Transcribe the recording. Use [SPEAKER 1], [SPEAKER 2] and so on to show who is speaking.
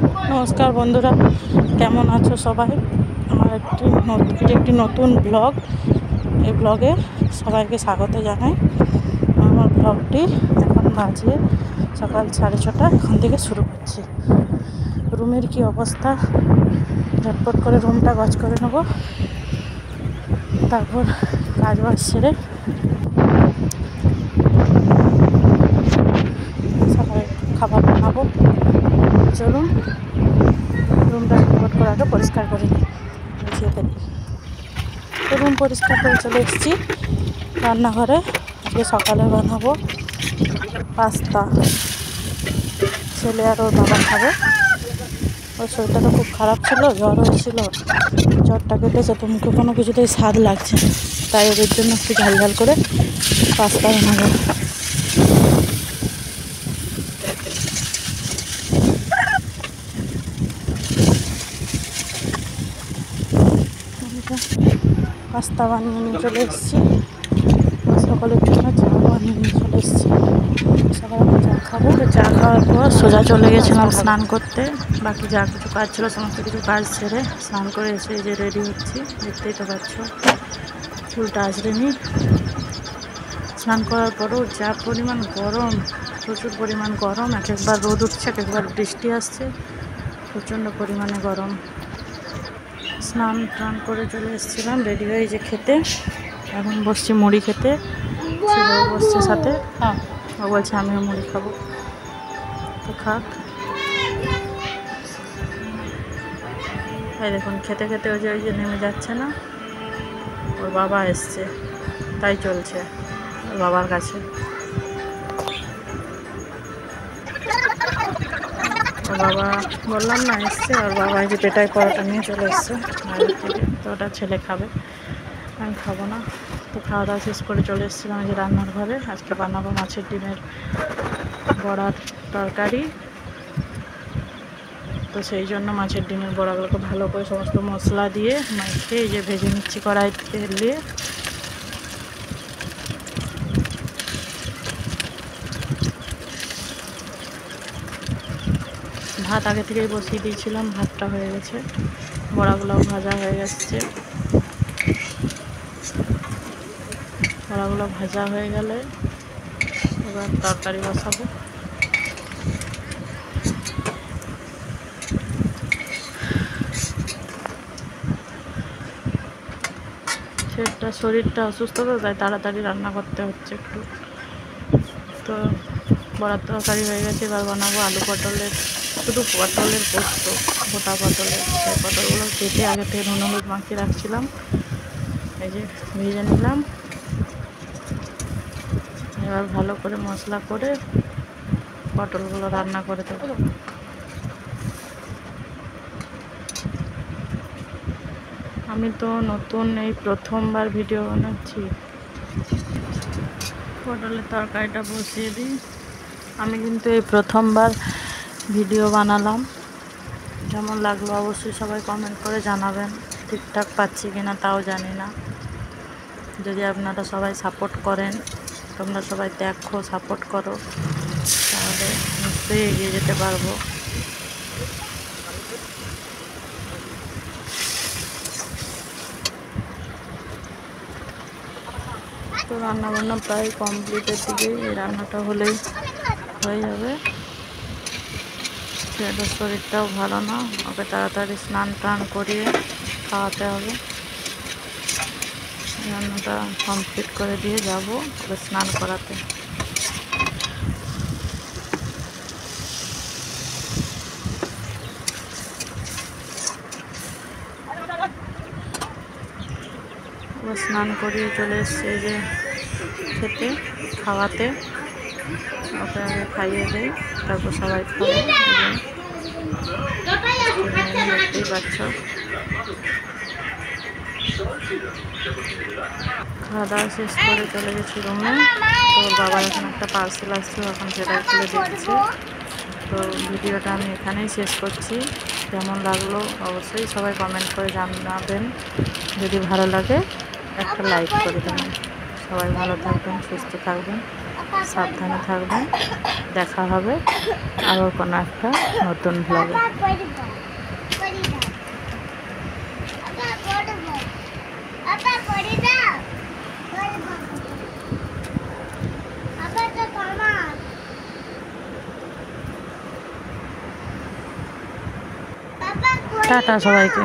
[SPEAKER 1] নমস্কার বন্ধুরা, কেমন আছো সবাই? আমার একটি নতুন ব্লগ, এই ব্লগে সবাইকে স্বাগত জানাই। আমার ব্লগটি এখন বাজে সকাল 6:30, এখন থেকে শুরু করছি। রুমের কি অবস্থা, ঝটপট করে রুমটা গজ করে নেব, তারপর কাজ বাজ সেরে সকালে খাবার বানাবো। চলুন রুমটা ঝটপট করে আগে পরিষ্কার করে নিই, গুছিয়ে ফেলি। তো রুম পরিষ্কার করে চলে এসেছি রান্নাঘরে। আজকে সকালে বানাবো পাস্তা, ছেলে আর ওর বাবা খাবে। ওর শরীরটা খুব খারাপ ছিল, জ্বর হয়েছিল, জ্বরটা কেটেছে তো মুখে কোনো কিছুতেই স্বাদ লাগছে না, তাই ওদের জন্য একটু ঝাল ঝাল করে পাস্তা বানাবো। পাস্তা বানিয়ে নিয়ে চলে এসেছি, সকালের জন্য চা বানিয়ে নিয়ে চলে এসেছি। সকালে আমি চা খাবো। চা খাওয়ার পর সোজা চলে গেছিলাম স্নান করতে। বাকি যা কিছু কাজ ছিল সমস্ত কিছু কাজ সেরে স্নান করে এসে যে রেডি হচ্ছি, দেখতেই তো পাচ্ছ। চুলটা আঁচড়ে নিই। স্নান করার পরেও যা পরিমাণ গরম, প্রচুর পরিমাণ গরম। এক একবার রোদ উঠছে, এক একবার বৃষ্টি আসছে, প্রচণ্ড পরিমাণে গরম। স্নান টান করে চলে এসেছিলাম, রেডি হয়ে যে খেতে। এখন বসছি মুড়ি খেতে, ছেলেও বসছে সাথে। ও বলছে আমিও মুড়ি খাবো, তো খাক। এই দেখুন খেতে খেতে ওই যে নেমে যাচ্ছে না, ওর বাবা এসছে তাই চলছে ওর বাবার কাছে। ওর বাবা বললাম না এসছে, ওর বাবা এই যে পেটাই পরোটা নিয়ে চলে এসছে বাইরের থেকে, তো ওটা ছেলে খাবে, আমি খাবো না। তো খাওয়া দাওয়া শেষ করে চলে এসেছিলাম এই যে রান্নার ঘরে। আজকে বানাবো মাছের ডিমের বড়ার তরকারি। তো সেই জন্য মাছের ডিমের বড়াগুলোকে ভালো করে সমস্ত মশলা দিয়ে মাখিয়ে এই যে ভেজে নিচ্ছি কড়াই তেল দিয়ে। ভাত আগে থেকেই বসিয়ে দিয়েছিলাম, ভাতটা হয়ে গেছে, বড়াগুলোও ভাজা হয়ে গেছে। বড়াগুলো ভাজা হয়ে গেলে এবার তরকারি বসাবো। সেটা শরীরটা অসুস্থ তো, তাই তাড়াতাড়ি রান্না করতে হচ্ছে একটু। তো বড়ার তরকারি হয়ে গেছে, এবার বানাবো আলু পটলের, শুধু পটলের পোস্ত, গোটা পটলের। সেই পটলগুলো কেটে আগে থেকে নুন হলুদ মাখিয়ে রাখছিলাম, এই যে ভেজে নিলাম। এবার ভালো করে মশলা করে পটলগুলো রান্না করে দেবো। আমি তো নতুন, এই প্রথমবার ভিডিও বানাচ্ছি। পটলের তরকারিটা বসিয়ে দিই। আমি কিন্তু এই প্রথমবার ভিডিও বানালাম। কেমন লাগলো অবশ্যই সবাই কমেন্ট করে জানাবেন। ঠিকঠাক পাচ্ছি কিনা তাও জানি না। যদি আপনারা সবাই সাপোর্ট করেন, তোমরা সবাই দেখো, সাপোর্ট করো, তাহলে নিশ্চয়ই এগিয়ে যেতে পারবো। তো রান্নাবান্না প্রায় কমপ্লিটের দিকে, এই রান্নাটা হলেই হয়ে যাবে। ছেলেটার শরীরটাও ভালো না, ওকে তাড়াতাড়ি স্নান টান করিয়ে খাওয়াতে হবে। রান্নাটা কমপ্লিট করে দিয়ে যাব ওকে স্নান করাতে। ও স্নান করিয়ে চলে এসছে যে খেতে, খাওয়াতে। ওকে আগে খাইয়ে দেয়, তারপর সবাই খাবে। দেখতেই পাচ্ছ, খাওয়া দাওয়া শেষ করে চলে গেছি রুমে। তো ওর বাবা এখন একটা পার্সেল আসছে, এখন সেটা খুলে দিচ্ছে। তো ভিডিওটা আমি এখানেই শেষ করছি। কেমন লাগলো অবশ্যই সবাই কমেন্ট করে জানাবেন। যদি ভালো লাগে একটা লাইক করে দেবেন। সবাই ভালো থাকবেন, সুস্থ থাকবেন। সাবধানে থাকবেন। দেখা হবে আবার কোনো একটা নতুন ব্লগে। টাটা সবাইকে।